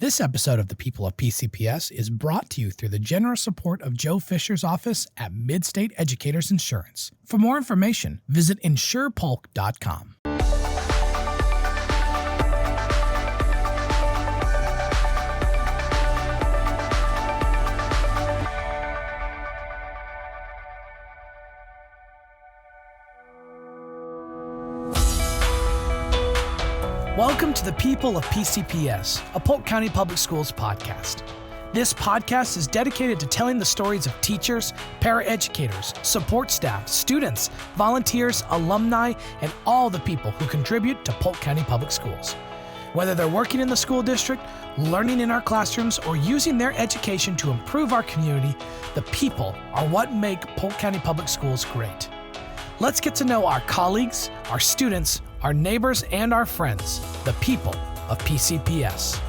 This episode of The People of PCPS is brought to you through the generous support of Joe Fisher's office at Midstate Educators Insurance. For more information, visit insurepolk.com. Welcome to the People of PCPS, a Polk County Public Schools podcast. This podcast is dedicated to telling the stories of teachers, paraeducators, support staff, students, volunteers, alumni, and all the people who contribute to Polk County Public Schools. Whether they're working in the school district, learning in our classrooms, or using their education to improve our community, the people are what make Polk County Public Schools great. Let's get to know our colleagues, our students, our neighbors, and our friends, the people of PCPS.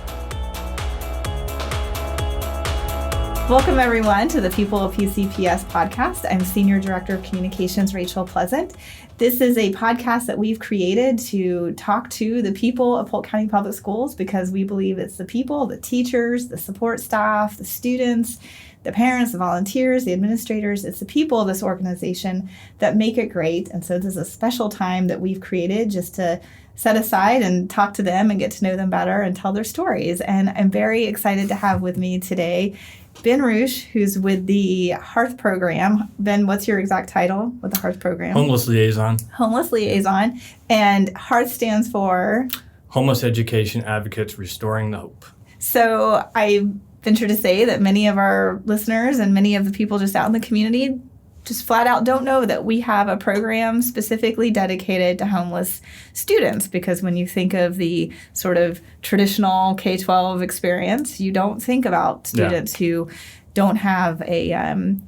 Welcome, everyone, to the People of PCPS podcast. I'm Senior Director of Communications, Rachel Pleasant. This is a podcast that we've created to talk to the people of Polk County Public Schools because we believe it's the people, the teachers, the support staff, the students, the parents, the volunteers, the administrators. It's the people of this organization that make it great. And so this is a special time that we've created just to set aside and talk to them and get to know them better and tell their stories. And I'm very excited to have with me today Ben Ruch, who's with the Hearth Program. Ben, what's your exact title with the Hearth Program? Homeless Liaison. Homeless Liaison. And Hearth stands for? Homeless Education Advocates Restoring the Hope. So I venture to say that many of our listeners and many of the people just out in the community just flat out don't know that we have a program specifically dedicated to homeless students, because when you think of the sort of traditional K-12 experience, you don't think about students who don't have a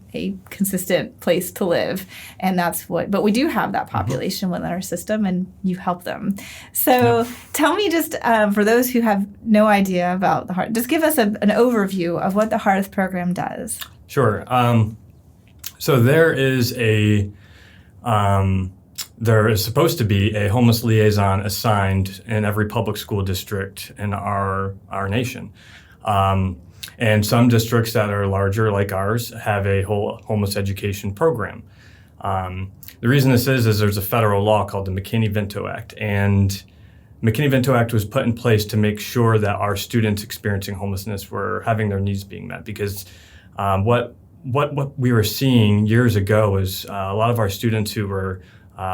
consistent place to live. And that's but we do have that population within our system, and you help them. So tell me just, for those who have no idea about the Hearth, just give us an overview of what the Hearth Program does. Sure. So there is supposed to be a homeless liaison assigned in every public school district in our nation. And some districts that are larger, like ours, have a whole homeless education program. The reason this is there's a federal law called the McKinney-Vento Act. And McKinney-Vento Act was put in place to make sure that our students experiencing homelessness were having their needs being met. Because what we were seeing years ago is a lot of our students who were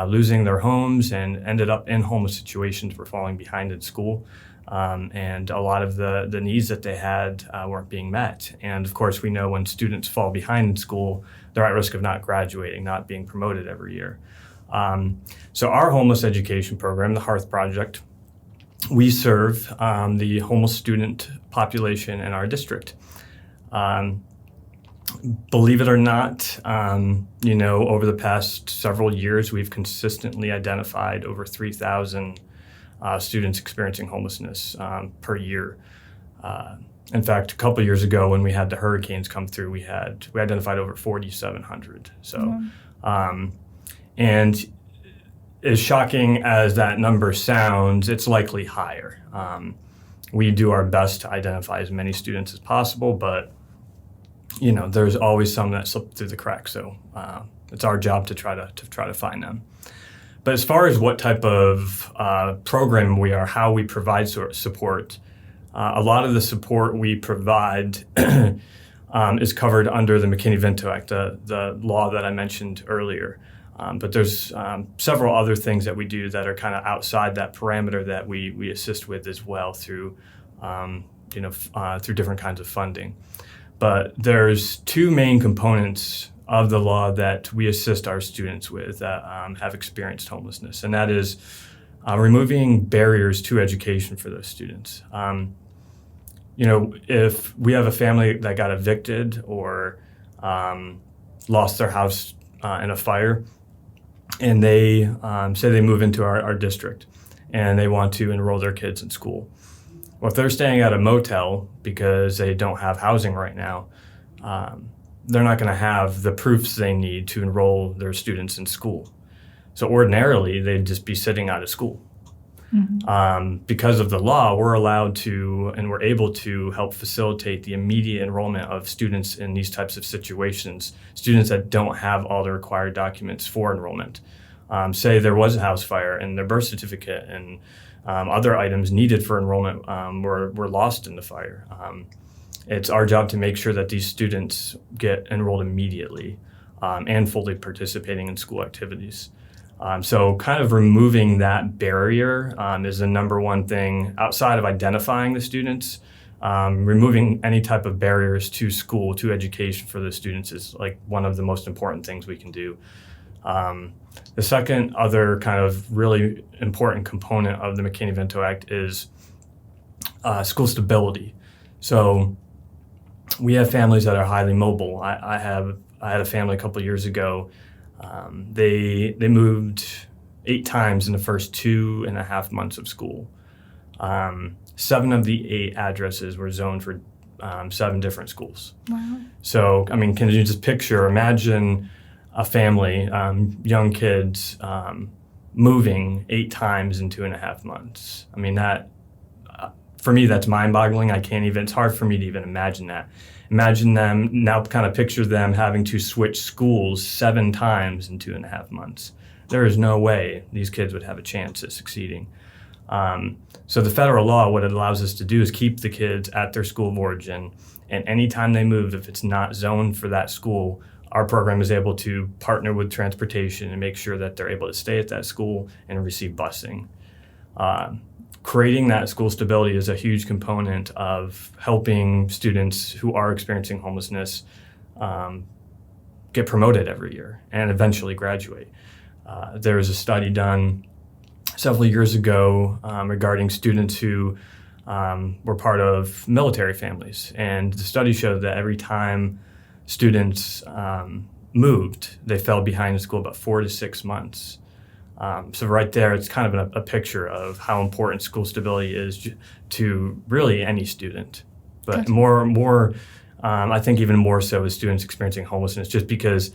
losing their homes and ended up in homeless situations were falling behind in school. And a lot of the needs that they had weren't being met. And of course, we know when students fall behind in school, they're at risk of not graduating, not being promoted every year. So our homeless education program, the HEARTH Project, we serve the homeless student population in our district. Believe it or not, over the past several years, we've consistently identified over 3,000 students experiencing homelessness per year. In fact, a couple of years ago, when we had the hurricanes come through, we identified over 4,700. So, and as shocking as that number sounds, it's likely higher. We do our best to identify as many students as possible, but there's always some that slip through the cracks. So it's our job to try to find them. But as far as what type of program we are, how we provide support, a lot of the support we provide is covered under the McKinney-Vento Act, the law that I mentioned earlier. But there's several other things that we do that are kind of outside that parameter that we assist with as well through different kinds of funding. But there's two main components of the law that we assist our students with that have experienced homelessness, and that is removing barriers to education for those students. If we have a family that got evicted or lost their house in a fire, and they say they move into our district and they want to enroll their kids in school. Well, if they're staying at a motel because they don't have housing right now, they're not going to have the proofs they need to enroll their students in school. So ordinarily, they'd just be sitting out of school. Because of the law, we're allowed to and we're able to help facilitate the immediate enrollment of students in these types of situations, students that don't have all the required documents for enrollment. Say there was a house fire and their birth certificate and other items needed for enrollment were lost in the fire. It's our job to make sure that these students get enrolled immediately and fully participating in school activities. So kind of removing that barrier is the number one thing outside of identifying the students. Removing any type of barriers to school, to education for the students is like one of the most important things we can do. The second other kind of really important component of the McCain-Vento Act is school stability. So we have families that are highly mobile. I had a family a couple of years ago. They moved 8 times in the first 2.5 months of school. 7 of the 8 addresses were zoned for 7 different schools. Wow. So, I mean, can you just imagine a family, young kids, moving 8 times in 2.5 months? I mean, that, for me, that's mind-boggling. It's hard for me to even imagine that. Imagine them, now kind of picture them having to switch schools 7 times in 2.5 months. There is no way these kids would have a chance at succeeding. So the federal law, what it allows us to do is keep the kids at their school of origin, and anytime they move, if it's not zoned for that school, our program is able to partner with transportation and make sure that they're able to stay at that school and receive busing. Creating that school stability is a huge component of helping students who are experiencing homelessness get promoted every year and eventually graduate. There was a study done several years ago regarding students who were part of military families, and the study showed that every time students moved, they fell behind in school about 4 to 6 months. So right there, it's kind of a picture of how important school stability is to really any student, but Gotcha. more, I think even more so with students experiencing homelessness, just because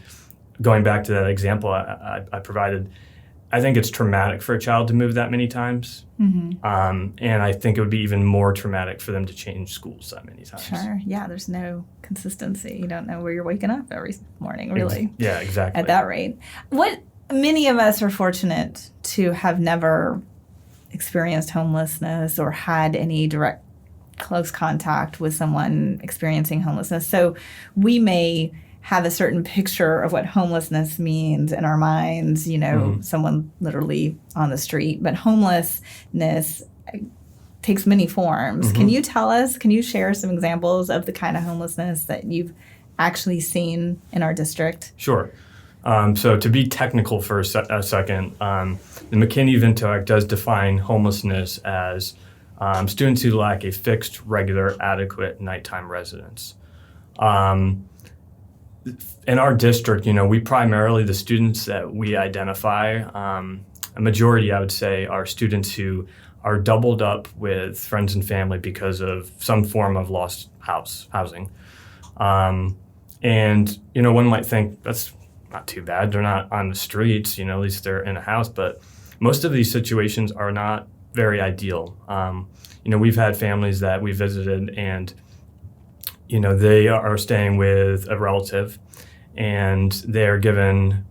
going back to that example I provided, I think it's traumatic for a child to move that many times. And I think it would be even more traumatic for them to change schools that many times. Sure. Yeah, there's no consistency. You don't know where you're waking up every morning, really. Yeah, exactly. At that rate. Many of us are fortunate to have never experienced homelessness or had any direct close contact with someone experiencing homelessness. So we may have a certain picture of what homelessness means in our minds, someone literally on the street. But homelessness takes many forms. Can you share some examples of the kind of homelessness that you've actually seen in our district? Sure. So to be technical for a second, the McCain-Vento Act does define homelessness as students who lack a fixed, regular, adequate nighttime residence. In our district, we primarily, the students that we identify, a majority, I would say, are students who are doubled up with friends and family because of some form of lost housing. And, one might think that's not too bad. They're not on the streets, at least they're in a house. But most of these situations are not very ideal. We've had families that we visited and, they are staying with a relative and they're given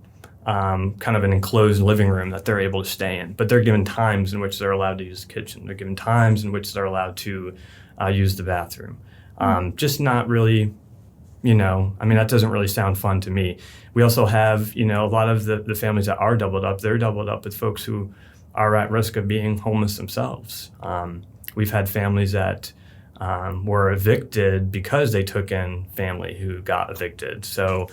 kind of an enclosed living room that they're able to stay in. But they're given times in which they're allowed to use the kitchen. They're given times in which they're allowed to use the bathroom. Just not really... that doesn't really sound fun to me. We also have, a lot of the families that are doubled up, they're doubled up with folks who are at risk of being homeless themselves. We've had families that were evicted because they took in family who got evicted. So,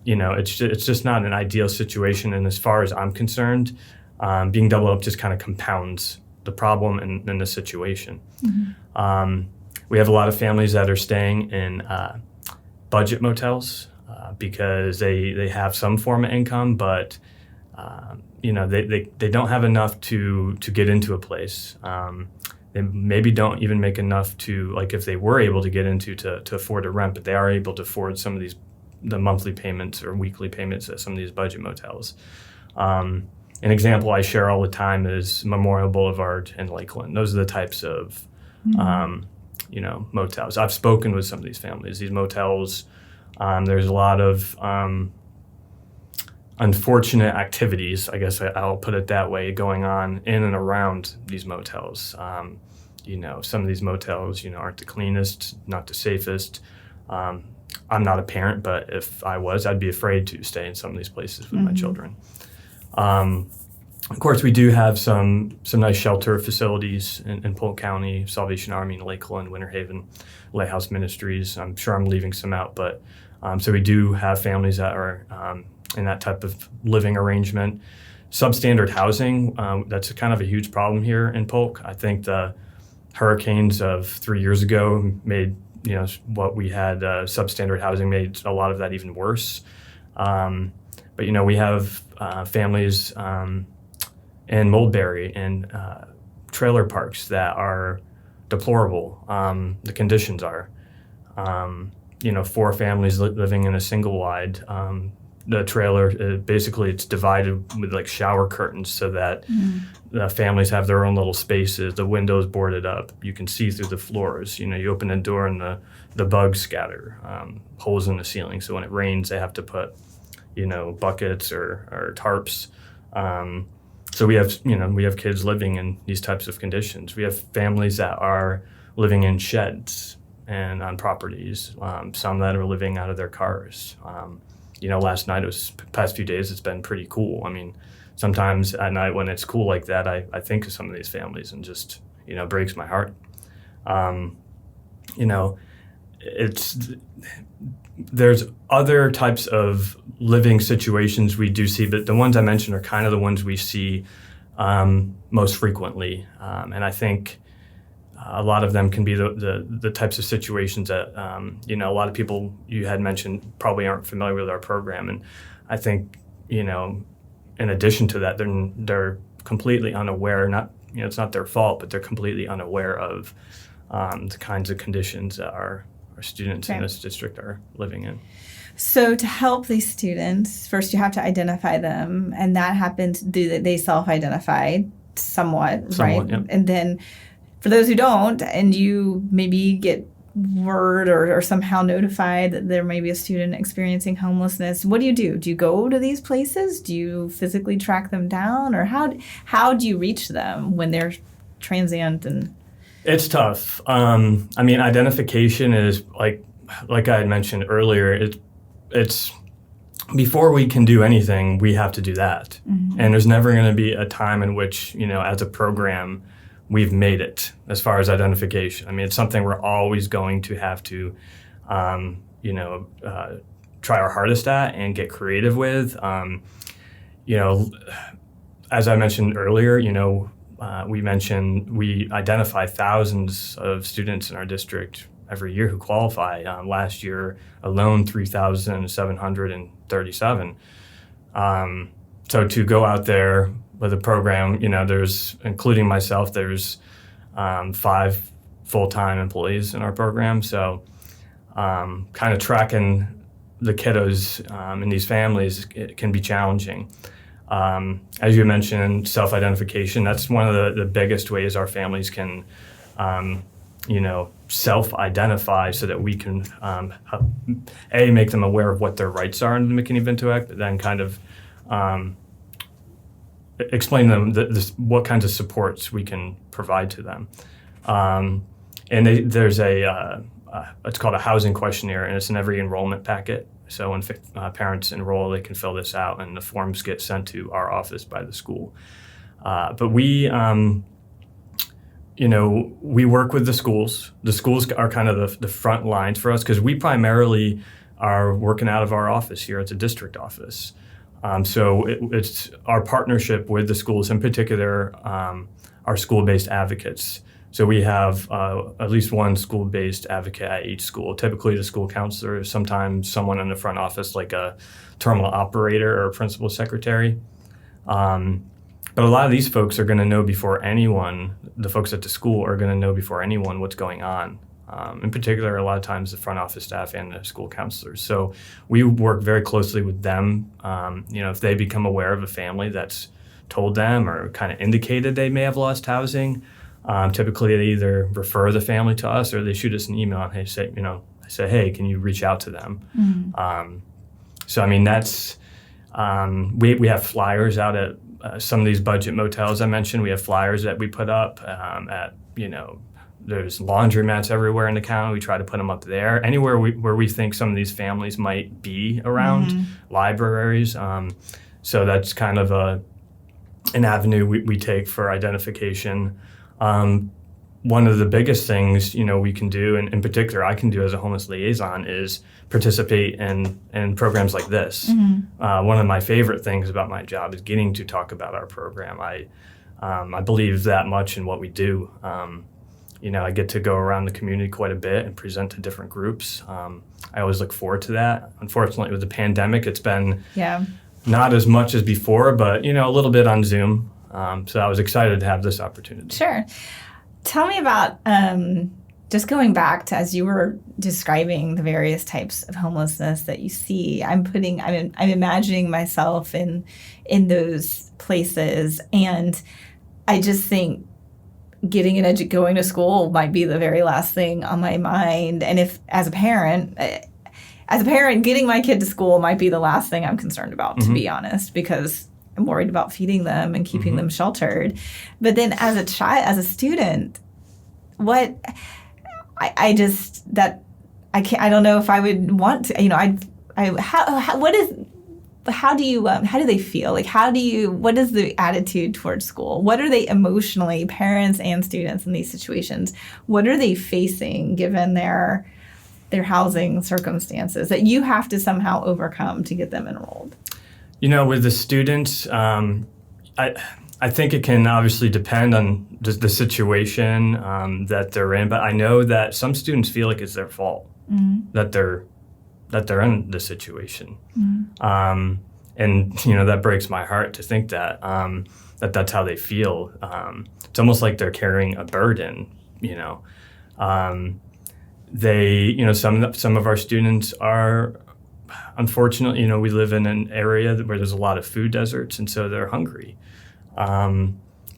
it's just not an ideal situation. And as far as I'm concerned, being doubled up just kind of compounds the problem and the situation. We have a lot of families that are staying in budget motels because they have some form of income, but they don't have enough to get into a place. They maybe don't even make enough to, like, if they were able to get into to afford a rent, but they are able to afford some of the monthly payments or weekly payments at some of these budget motels. An example I share all the time is Memorial Boulevard in Lakeland. Those are the types of motels. I've spoken with some of these families. These motels, there's a lot of unfortunate activities, I guess I'll put it that way, going on in and around these motels. Some of these motels, aren't the cleanest, not the safest. I'm not a parent, but if I was, I'd be afraid to stay in some of these places with my children. Of course, we do have some nice shelter facilities in Polk County, Salvation Army in Lakeland, Winter Haven, Lighthouse Ministries. I'm sure I'm leaving some out, but so we do have families that are in that type of living arrangement. Substandard housing, that's kind of a huge problem here in Polk. I think the hurricanes of 3 years ago made, what we had, substandard housing made a lot of that even worse. But, we have families in Mulberry and trailer parks that are deplorable. The conditions are, 4 families living in a single wide. The trailer, basically it's divided with like shower curtains so that the families have their own little spaces, the windows boarded up, you can see through the floors. You open the door and the bugs scatter, holes in the ceiling. So when it rains, they have to put, buckets or tarps. So we have kids living in these types of conditions. We have families that are living in sheds and on properties, some that are living out of their cars. Last night, past few days, it's been pretty cool. I mean, sometimes at night when it's cool like that, I think of some of these families and just, breaks my heart. There's other types of living situations we do see, but the ones I mentioned are kind of the ones we see most frequently. And I think a lot of them can be the types of situations that, a lot of people you had mentioned probably aren't familiar with our program. And I think, in addition to that, they're completely unaware, it's not their fault, but they're completely unaware of the kinds of conditions that our students in this district are living in. So to help these students, first you have to identify them, and that happens, they self-identify somewhat, right? Yep. And then for those who don't, and you maybe get word or somehow notified that there may be a student experiencing homelessness, what do? Do you go to these places? Do you physically track them down? Or how do you reach them when they're transient? And it's tough. Identification is like I had mentioned earlier, it's before we can do anything, we have to do that. Mm-hmm. And there's never going to be a time in which, as a program, we've made it as far as identification. I mean, it's something we're always going to have to, try our hardest at and get creative with. As I mentioned earlier, we identify thousands of students in our district every year who qualify. Last year alone, 3,737. So to go out there with a program, there's, including myself, there's 5 full-time employees in our program. So kind of tracking the kiddos in these families, it can be challenging. As you mentioned, self-identification, that's one of the biggest ways our families can, self-identify so that we can, make them aware of what their rights are under the McKinney-Vento Act, but then kind of explain to them what kinds of supports we can provide to them. There's it's called a housing questionnaire, and it's in every enrollment packet. So when parents enroll, they can fill this out, and the forms get sent to our office by the school. But we work with the schools. The schools are kind of the front lines for us because we primarily are working out of our office here at the district office. So it's our partnership with the schools, in particular, our school-based advocates. So we have at least one school-based advocate at each school, typically the school counselor, sometimes someone in the front office like a terminal operator or a principal secretary. But a lot of these folks are going to know before anyone, the folks at the school are going to know before anyone what's going on. In particular, a lot of times the front office staff and the school counselors. So we work very closely with them. If they become aware of a family that's told them or kind of indicated they may have lost housing, typically they either refer the family to us or they shoot us an email and say, hey, can you reach out to them? So I mean, that's we have flyers out at some of these budget motels I mentioned. We have flyers that we put up at, there's laundromats everywhere in the county. We try to put them up there. Anywhere where we think some of these families might be around, libraries. So that's kind of an avenue we take for identification. One of the biggest things, we can do, and in particular I can do as a homeless liaison, is participate in programs like this. One of my favorite things about my job is getting to talk about our program. I believe that much in what we do. I get to go around the community quite a bit and present to different groups. I always look forward to that. Unfortunately, with the pandemic, it's been not as much as before, but, a little bit on Zoom. So I was excited to have this opportunity. Sure. Tell me about just going back to, as you were describing the various types of homelessness that you see. I'm imagining myself in those places, and I just think going to school might be the very last thing on my mind. And if, as a parent, getting my kid to school might be the last thing I'm concerned about, to be honest, because I'm worried about feeding them and keeping them sheltered. But then as a student, I don't know if I would want to, how do they feel? Like, what is the attitude towards school? What are they emotionally, parents and students in these situations? What are they facing given their housing circumstances that you have to somehow overcome to get them enrolled? With the students, I think it can obviously depend on the situation that they're in, but I know that some students feel like it's their fault that they're in this situation. And, that breaks my heart to think that that's how they feel. It's almost like they're carrying a burden, some of our students are, unfortunately, we live in an area where there's a lot of food deserts, and so they're hungry.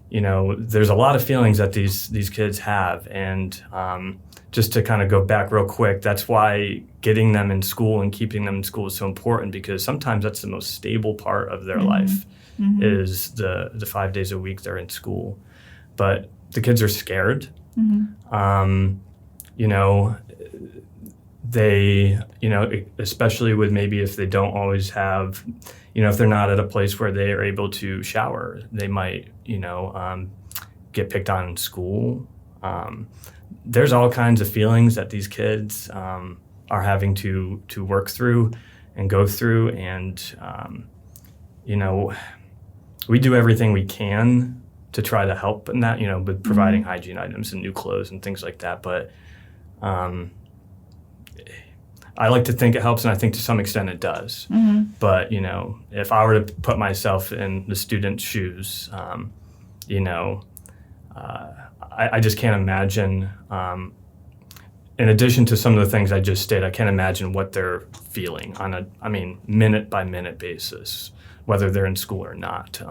There's a lot of feelings that these kids have, and just to kind of go back real quick, that's why getting them in school and keeping them in school is so important, because sometimes that's the most stable part of their life is the 5 days a week they're in school. But the kids are scared. They, especially with maybe if they don't always have, if they're not at a place where they are able to shower, they might, get picked on in school. There's all kinds of feelings that these kids are having to work through and go through. And, we do everything we can to try to help in that, with providing hygiene items and new clothes and things like that. But I like to think it helps, and I think to some extent it does. But, if I were to put myself in the student's shoes, I just can't imagine, in addition to some of the things I just stated, I can't imagine what they're feeling on a minute by minute basis, whether they're in school or not.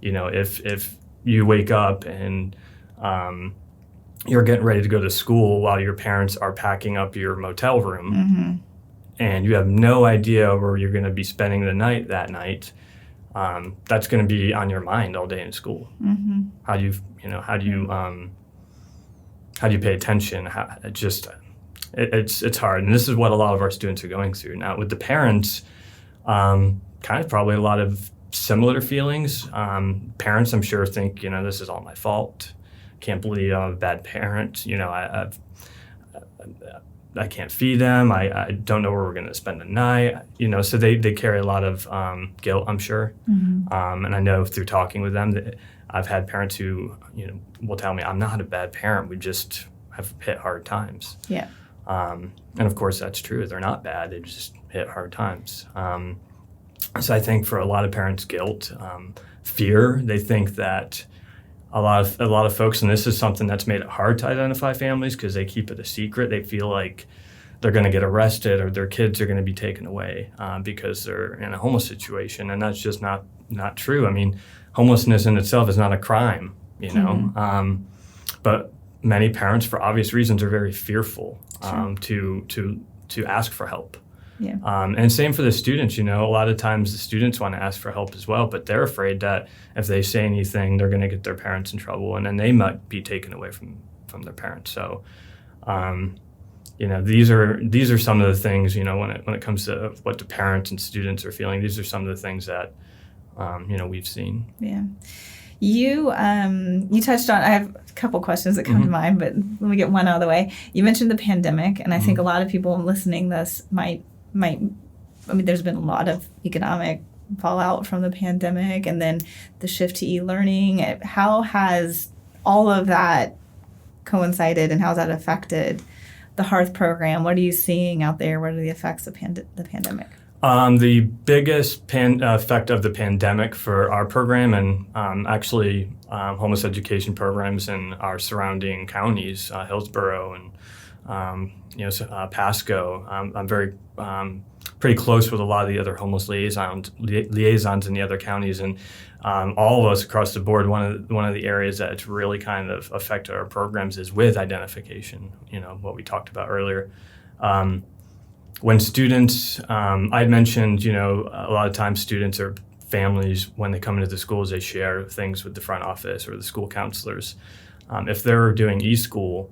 If you wake up and you're getting ready to go to school while your parents are packing up your motel room, and you have no idea where you're going to be spending the night that night, that's going to be on your mind all day in school. How do you pay attention? It's hard, and this is what a lot of our students are going through now. With the parents, kind of probably a lot of similar feelings. Parents, I'm sure, think this is all my fault. Can't believe I'm a bad parent. I can't feed them. I don't know where we're going to spend the night. So they carry a lot of guilt, I'm sure. And I know through talking with them that I've had parents who will tell me, I'm not a bad parent. We just have hit hard times. Yeah. And of course that's true. They're not bad. They just hit hard times. So I think for a lot of parents, guilt, fear. They think that a lot of folks, and this is something that's made it hard to identify families because they keep it a secret. They feel like they're going to get arrested or their kids are going to be taken away because they're in a homeless situation, and that's just not true. homelessness in itself is not a crime, you know. Mm-hmm. But many parents, for obvious reasons, are very fearful to ask for help. Yeah. And same for the students, you know. A lot of times the students want to ask for help as well, but they're afraid that if they say anything, they're going to get their parents in trouble, and then they might be taken away from their parents. So, you know, these are some of the things, you know, when it comes to what the parents and students are feeling. These are some of the things that you know, we've seen. Yeah. You touched on, I have a couple questions that come to mind, but let me get one out of the way. You mentioned the pandemic, and I think a lot of people listening this might, I mean, there's been a lot of economic fallout from the pandemic and then the shift to e-learning. How has all of that coincided, and how has that affected the Hearth program? What are you seeing out there? What are the effects of the pandemic? The biggest effect of the pandemic for our program, and actually homeless education programs in our surrounding counties, Hillsborough and you know, Pasco. I'm very pretty close with a lot of the other homeless liaisons in the other counties, and all of us across the board. One of the areas that it's really kind of affected our programs is with identification. You know, what we talked about earlier. When students, I'd mentioned, you know, a lot of times students or families, when they come into the schools, they share things with the front office or the school counselors. If they're doing e-school,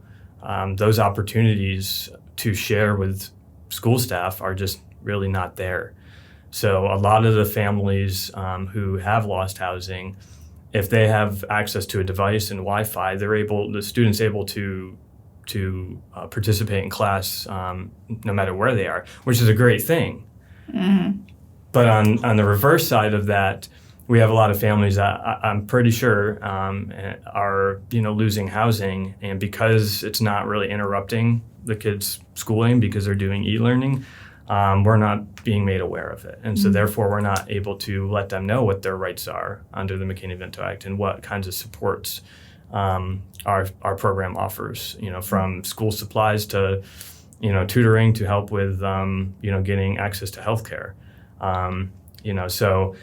those opportunities to share with school staff are just really not there. So a lot of the families who have lost housing, if they have access to a device and Wi-Fi, the students able to participate in class no matter where they are, which is a great thing. Mm-hmm. But on the reverse side of that, we have a lot of families that I'm pretty sure are, you know, losing housing, and because it's not really interrupting the kids' schooling because they're doing e-learning, we're not being made aware of it. And so therefore we're not able to let them know what their rights are under the McCain-Vento Act and what kinds of supports our program offers, you know, from school supplies to, you know, tutoring to help with, you know, getting access to healthcare. You know, so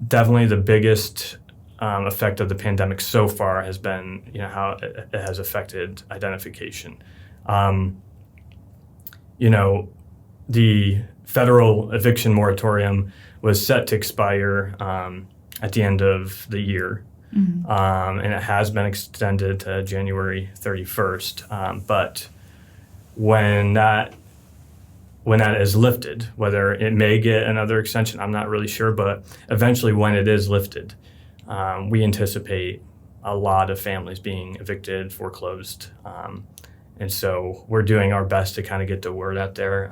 definitely the biggest effect of the pandemic so far has been, you know, how it has affected identification. You know, the federal eviction moratorium was set to expire at the end of the year. Mm-hmm. And it has been extended to January 31st. But when that is lifted, whether it may get another extension, I'm not really sure, but eventually when it is lifted, we anticipate a lot of families being evicted, foreclosed. And so we're doing our best to kind of get the word out there.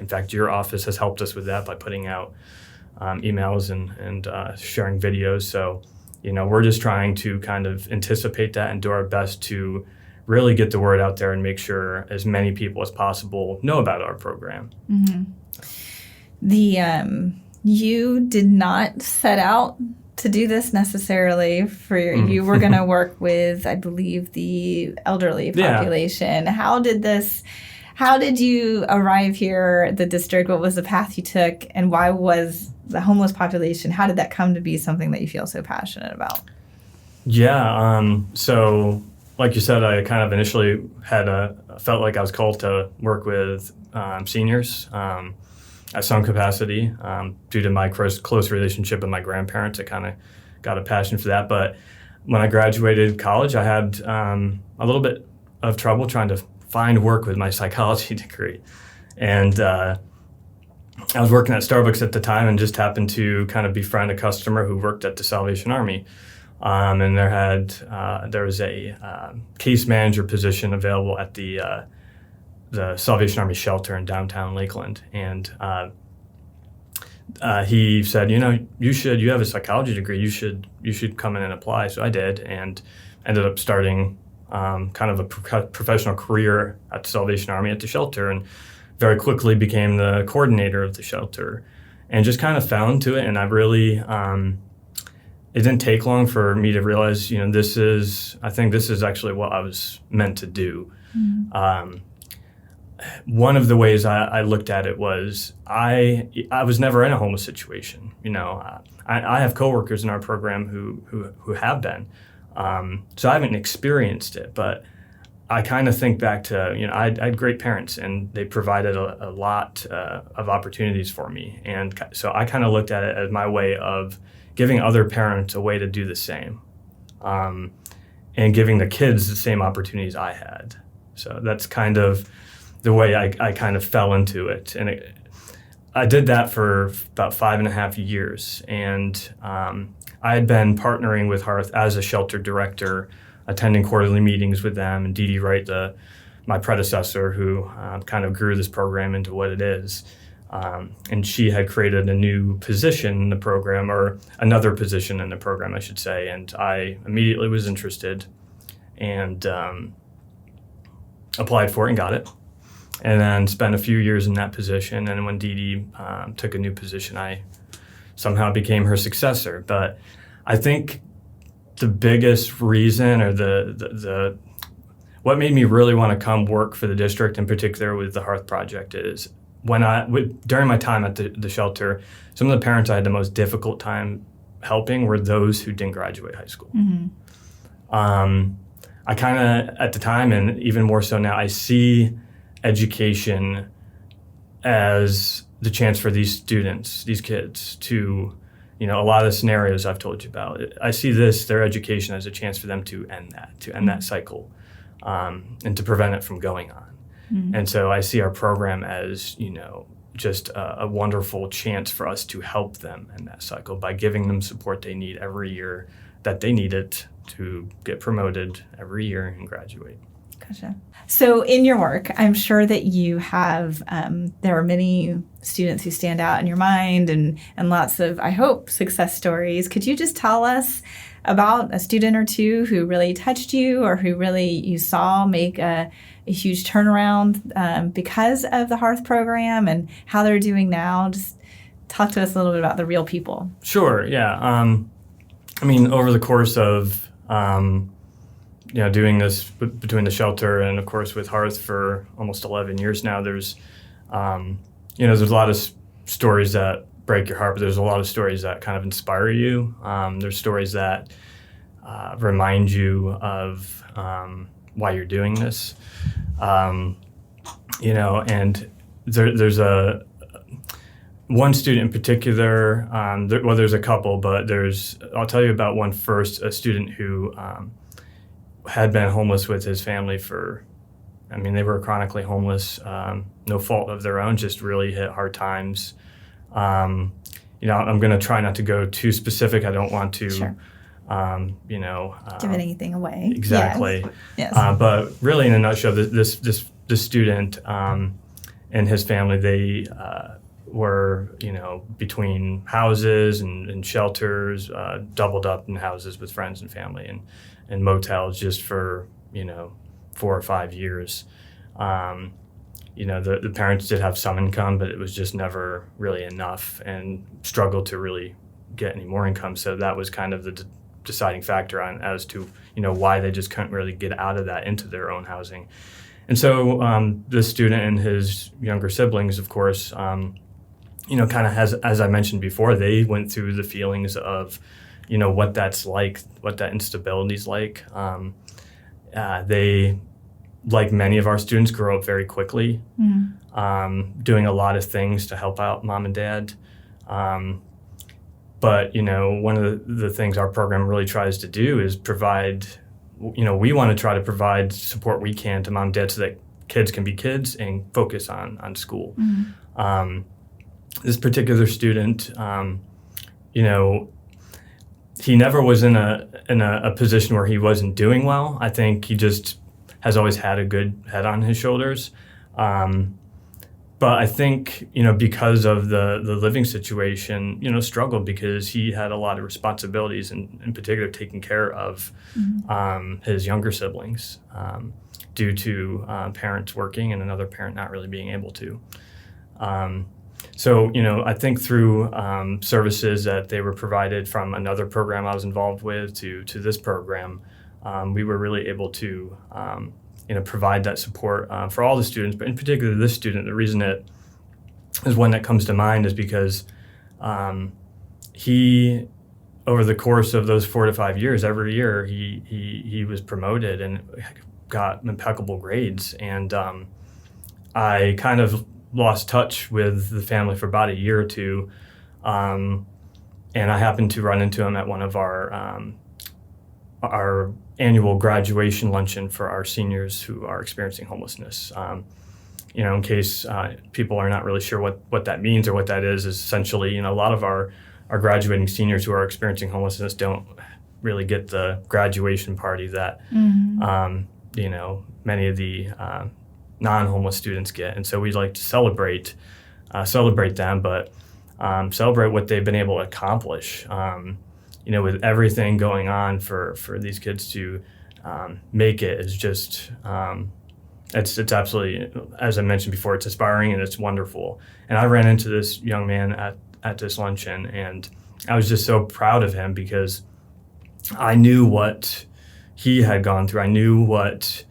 In fact, your office has helped us with that by putting out emails and sharing videos. So, you know, we're just trying to kind of anticipate that and do our best to really get the word out there and make sure as many people as possible know about our program. Mm-hmm. You did not set out to do this necessarily. You were going to work with, I believe, the elderly population. Yeah. How did you arrive here at the district? What was the path you took, and why was the homeless population, how did that come to be something that you feel so passionate about? Yeah, so like you said, I kind of initially felt like I was called to work with seniors at some capacity. Due to my close relationship with my grandparents, I kind of got a passion for that. But when I graduated college, I had a little bit of trouble trying to find work with my psychology degree. And I was working at Starbucks at the time and just happened to kind of befriend a customer who worked at the Salvation Army. And there was a case manager position available at the Salvation Army shelter in downtown Lakeland. And he said, you know, you have a psychology degree, you should come in and apply. So I did, and ended up starting kind of a professional career at the Salvation Army at the shelter, and very quickly became the coordinator of the shelter, and just kind of fell into it. And I really, it didn't take long for me to realize, you know, I think this is actually what I was meant to do. Mm-hmm. one of the ways I looked at it was I was never in a homeless situation. I have coworkers in our program who have been, so I haven't experienced it. But I kind of think back to I had great parents, and they provided a lot of opportunities for me, and so I kind of looked at it as my way of giving other parents a way to do the same, and giving the kids the same opportunities I had. So that's kind of the way I kind of fell into it. And I did that for about 5.5 years. And I had been partnering with Hearth as a shelter director, attending quarterly meetings with them. And Dee Dee Wright, my predecessor, who kind of grew this program into what it is. And she had created a new position in the program, or another position in the program, I should say. And I immediately was interested and applied for it and got it. And then spent a few years in that position. And when Dee Dee took a new position, I somehow became her successor. But I think the biggest reason, or the what made me really want to come work for the district, in particular with the HEARTH Project, is during my time at the shelter, some of the parents I had the most difficult time helping were those who didn't graduate high school. Mm-hmm. I kind of, at the time, and even more so now, I see education as the chance for these students, these kids, to, a lot of the scenarios I've told you about. I see their education, as a chance for them to end that cycle, and to prevent it from going on. Mm-hmm. And so I see our program as, just a wonderful chance for us to help them in that cycle by giving them support they need every year that they need it to get promoted every year and graduate. Gotcha. So in your work, I'm sure that you have, there are many students who stand out in your mind, and lots of, I hope, success stories. Could you just tell us about a student or two who really touched you, or who really you saw make a huge turnaround because of the Hearth program, and how they're doing now? Just talk to us a little bit about the real people. Sure, yeah. Over the course of doing this between the shelter and, of course, with Hearth for almost 11 years now, there's a lot of stories that break your heart, but there's a lot of stories that kind of inspire you. There's stories that remind you of why you're doing this. And there's one student in particular. There's a couple, but I'll tell you about one first. A student who had been homeless with his family they were chronically homeless, no fault of their own, just really hit hard times. I'm going to try not to go too specific. I don't want to, Sure. Give anything away. Exactly. Yes. But really, in a nutshell, this student and his family, they were, between houses and shelters, doubled up in houses with friends and family, and motels just for, 4 or 5 years. The parents did have some income, but it was just never really enough, and struggled to really get any more income. So that was kind of the deciding factor as to, why they just couldn't really get out of that into their own housing. And so the student and his younger siblings, of course, kind of as I mentioned before, they went through the feelings of, what that's like, what that instability is like. They, like many of our students, grow up very quickly, doing a lot of things to help out mom and dad. But, one of the things our program really tries to do is provide, we want to try to provide support we can to mom and dad so that kids can be kids and focus on school. Mm-hmm. This particular student, he never was in a position where he wasn't doing well. I think he just has always had a good head on his shoulders. But I think, because of the living situation, struggled because he had a lot of responsibilities, and in particular taking care of his younger siblings due to parents working and another parent not really being able to. So, I think through services that they were provided from another program I was involved with to this program, we were really able to provide that support for all the students, but in particular this student. The reason it is one that comes to mind is because he, over the course of those 4 to 5 years, every year he was promoted and got impeccable grades. And I kind of lost touch with the family for about a year or two, and I happened to run into him at one of our annual graduation luncheon for our seniors who are experiencing homelessness. In case people are not really sure what that means or what that is essentially, a lot of our graduating seniors who are experiencing homelessness don't really get the graduation party that, many of the non-homeless students get. And so we'd like to celebrate them, but celebrate what they've been able to accomplish. With everything going on for these kids to make it is just, it's absolutely, as I mentioned before, it's inspiring and it's wonderful. And I ran into this young man at this luncheon, and I was just so proud of him because I knew what he had gone through. I knew what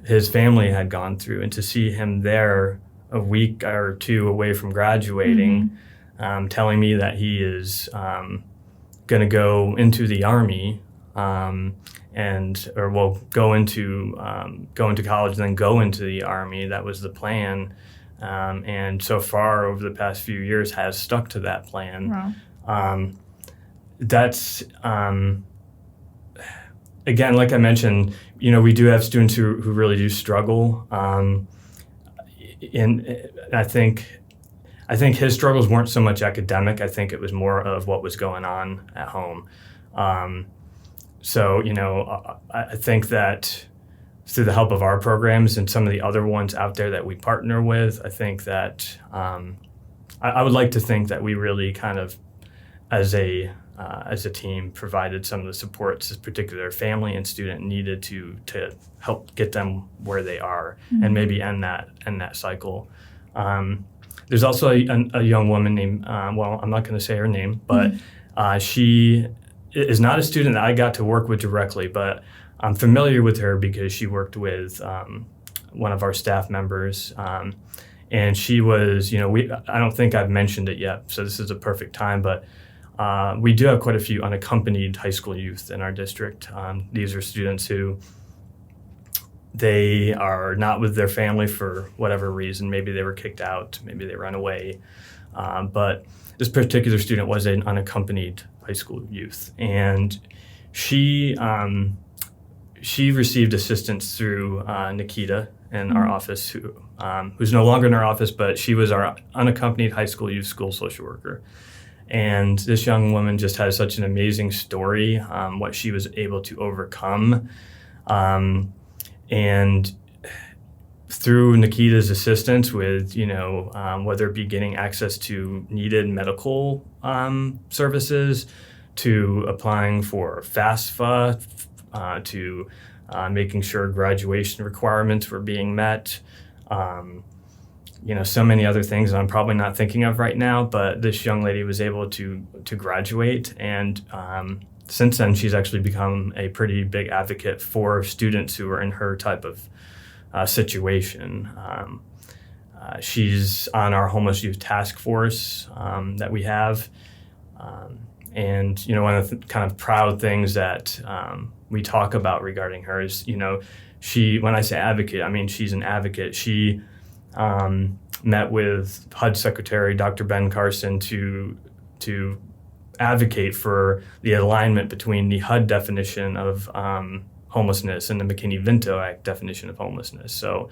his family had gone through, and to see him there a week or two away from graduating, telling me that he is going to go into the Army, go into college and then go into the Army. That was the plan, and so far over the past few years has stuck to that plan. Wow. That's again, like I mentioned, we do have students who really do struggle, and I think his struggles weren't so much academic. I think it was more of what was going on at home. So I think that through the help of our programs and some of the other ones out there that we partner with, I think that I would like to think that we really kind of, as a team, provided some of the supports this particular family and student needed to help get them where they are, and maybe end that cycle. There's also a young woman named, I'm not going to say her name, but she is not a student that I got to work with directly, but I'm familiar with her because she worked with one of our staff members. And she was, I don't think I've mentioned it yet, so this is a perfect time, but we do have quite a few unaccompanied high school youth in our district. These are students who they are not with their family for whatever reason. Maybe they were kicked out, maybe they ran away. But this particular student was an unaccompanied high school youth. And she received assistance through Nikita in our office, who's no longer in our office, but she was our unaccompanied high school youth school social worker. And this young woman just has such an amazing story, what she was able to overcome. And through Nikita's assistance with, whether it be getting access to needed medical services, to applying for FAFSA, to making sure graduation requirements were being met, so many other things that I'm probably not thinking of right now, but this young lady was able to graduate, and since then she's actually become a pretty big advocate for students who are in her type of situation. She's on our homeless youth task force that we have, and one of the kind of proud things that we talk about regarding her is, she, when I say advocate, I mean she's an advocate. She met with HUD Secretary Dr. Ben Carson to advocate for the alignment between the HUD definition of homelessness and the McKinney-Vento Act definition of homelessness. So,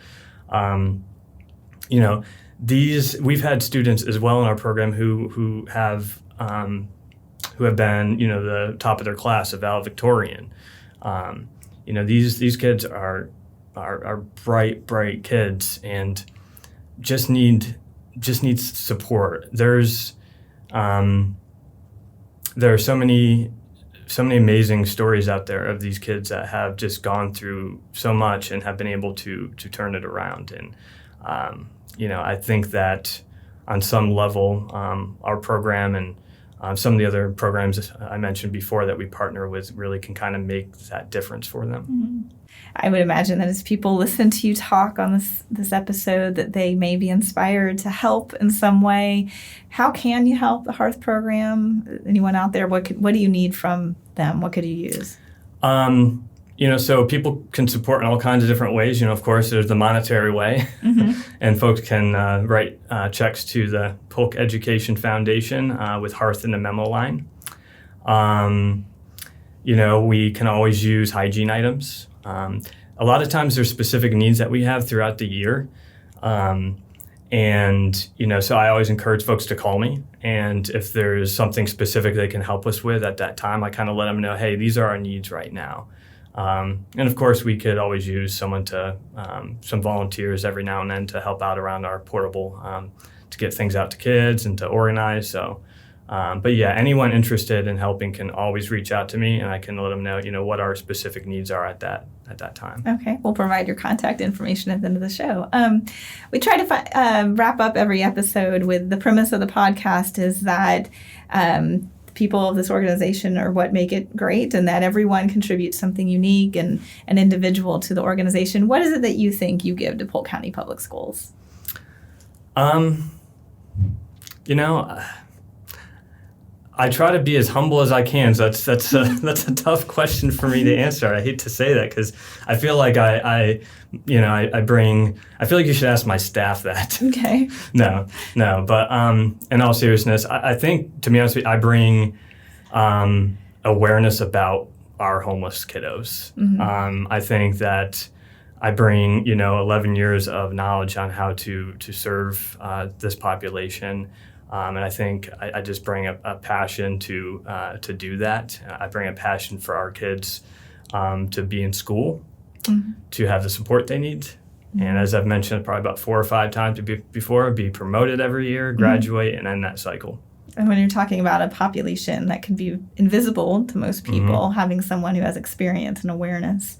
we've had students as well in our program who have been, the top of their class, a valedictorian. These kids are bright kids and just need support. There are so many amazing stories out there of these kids that have just gone through so much and have been able to turn it around. And I think that on some level, our program and some of the other programs I mentioned before that we partner with really can kind of make that difference for them. I would imagine that as people listen to you talk on this episode, that they may be inspired to help in some way. How can you help the Hearth Program? Anyone out there, what do you need from them? What could you use? So people can support in all kinds of different ways. Of course, there's the monetary way, and folks can write checks to the Polk Education Foundation with Hearth in the memo line. We can always use hygiene items. A lot of times there's specific needs that we have throughout the year. So I always encourage folks to call me. And if there's something specific they can help us with at that time, I kind of let them know, hey, these are our needs right now. And of course, we could always use some volunteers every now and then to help out around our portable, to get things out to kids and to organize. So, but yeah, anyone interested in helping can always reach out to me, and I can let them know, what our specific needs are at that time. Okay, we'll provide your contact information at the end of the show. We try to wrap up every episode with the premise of the podcast is that people of this organization are what make it great, and that everyone contributes something unique and an individual to the organization. What is it that you think you give to Polk County Public Schools? I try to be as humble as I can. So that's a tough question for me to answer. I hate to say that because I feel like I feel like you should ask my staff that. Okay. No. But in all seriousness, I think, to be honest with you, I bring awareness about our homeless kiddos. I think that I bring 11 years of knowledge on how to serve this population. And I think I just bring a passion to do that. I bring a passion for our kids to be in school, to have the support they need. And as I've mentioned probably about 4 or 5 times before, be promoted every year, graduate, and end that cycle. And when you're talking about a population that can be invisible to most people, having someone who has experience and awareness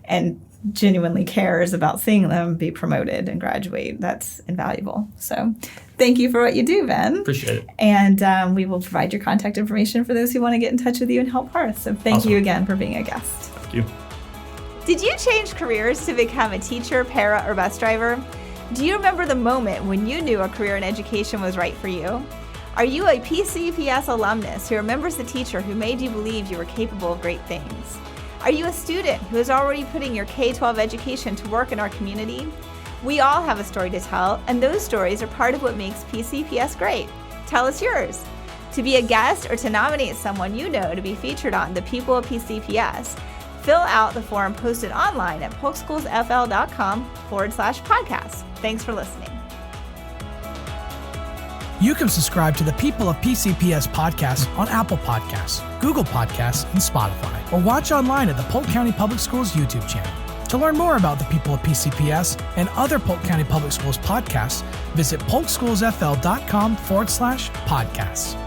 and genuinely cares about seeing them be promoted and graduate, that's invaluable. So thank you for what you do, Ben. Appreciate it. And we will provide your contact information for those who want to get in touch with you and help Hearth. So thank you again for being a guest. Thank you. Did you change careers to become a teacher, para, or bus driver? Do you remember the moment when you knew a career in education was right for you? Are you a PCPS alumnus who remembers the teacher who made you believe you were capable of great things? Are you a student who is already putting your K-12 education to work in our community? We all have a story to tell, and those stories are part of what makes PCPS great. Tell us yours. To be a guest or to nominate someone you know to be featured on The People of PCPS, fill out the form posted online at polkschoolsfl.com/podcast. Thanks for listening. You can subscribe to the People of PCPS podcast on Apple Podcasts, Google Podcasts, and Spotify, or watch online at the Polk County Public Schools YouTube channel. To learn more about the People of PCPS and other Polk County Public Schools podcasts, visit polkschoolsfl.com/podcasts.